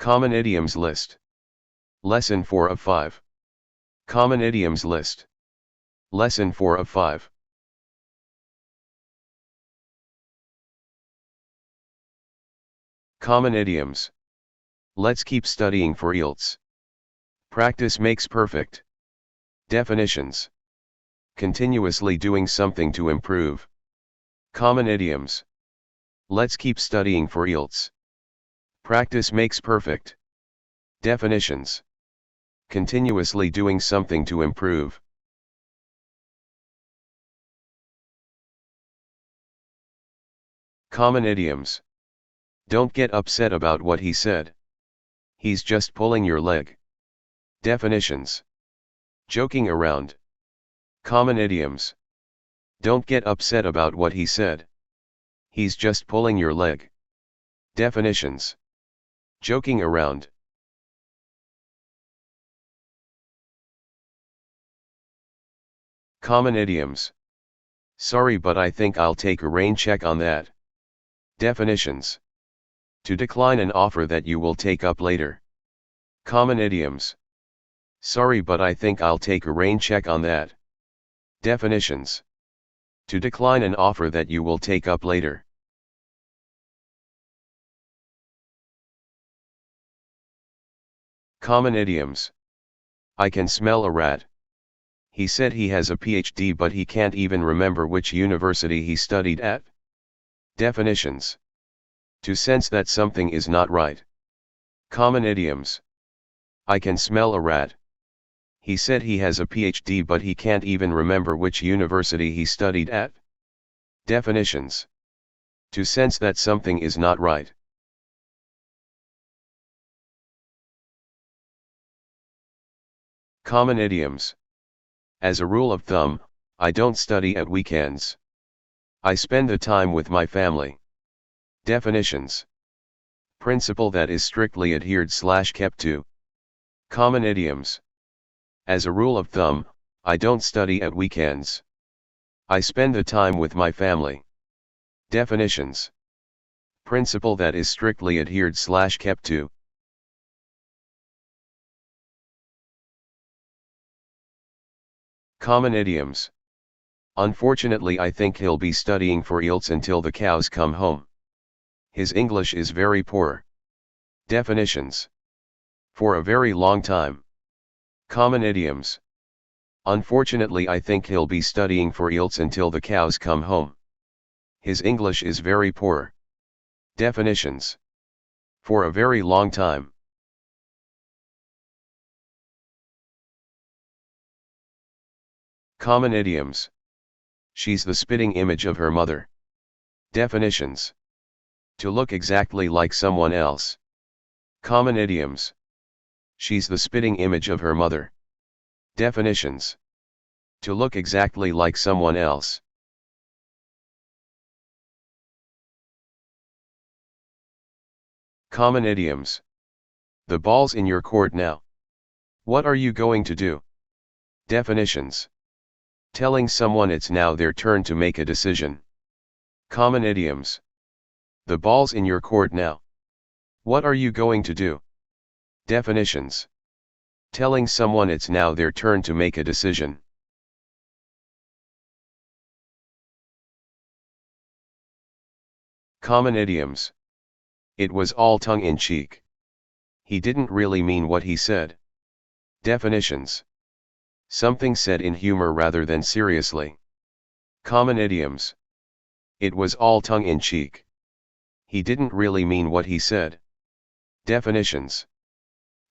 Common idioms list. Lesson 4 of 5. Common idioms list. Lesson 4 of 5. Common idioms. Let's keep studying for IELTS. Practice makes perfect. Definitions. Continuously doing something to improve. Common idioms. Let's keep studying for IELTS. Practice makes perfect. Definitions. Continuously doing something to improve. Common idioms. Don't get upset about what he said. He's just pulling your leg. Definitions. Joking around. Common idioms. Don't get upset about what he said. He's just pulling your leg. Definitions. Joking around. Common idioms. Sorry, but I think I'll take a rain check on that. Definitions. To decline an offer that you will take up later. Common idioms. Sorry, but I think I'll take a rain check on that. Definitions. To decline an offer that you will take up later. Common idioms. I can smell a rat. He said he has a PhD, but he can't even remember which university he studied at. Definitions. To sense that something is not right. Common idioms. I can smell a rat. He said he has a PhD, but he can't even remember which university he studied at. Definitions. To sense that something is not right. Common idioms. As a rule of thumb, I don't study at weekends. I spend the time with my family. Definitions. Principle that is strictly adhered/kept to. Common idioms. As a rule of thumb, I don't study at weekends. I spend the time with my family. Definitions. Principle that is strictly adhered/kept to. Common idioms. Unfortunately, I think he'll be studying for IELTS until the cows come home. His English is very poor. Definitions. For a very long time. Common idioms. Unfortunately, I think he'll be studying for IELTS until the cows come home. His English is very poor. Definitions. For a very long time. Common idioms. She's the spitting image of her mother. Definitions. To look exactly like someone else. Common idioms. She's the spitting image of her mother. Definitions. To look exactly like someone else. Common idioms. The ball's in your court now. What are you going to do? Definitions. Telling someone it's now their turn to make a decision. Common idioms. The ball's in your court now. What are you going to do? Definitions. Telling someone it's now their turn to make a decision. Common idioms. It was all tongue-in-cheek. He didn't really mean what he said. Definitions. Something said in humor rather than seriously. Common idioms. It was all tongue-in-cheek. He didn't really mean what he said. Definitions.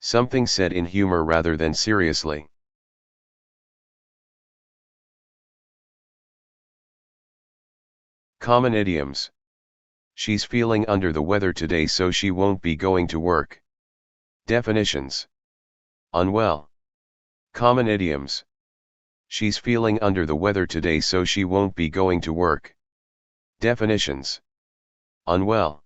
Something said in humor rather than seriously. Common idioms. She's feeling under the weather today, so she won't be going to work. Definitions. Unwell. Common idioms. She's feeling under the weather today, so she won't be going to work. Definitions. Unwell.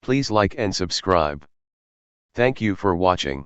Please like and subscribe. Thank you for watching.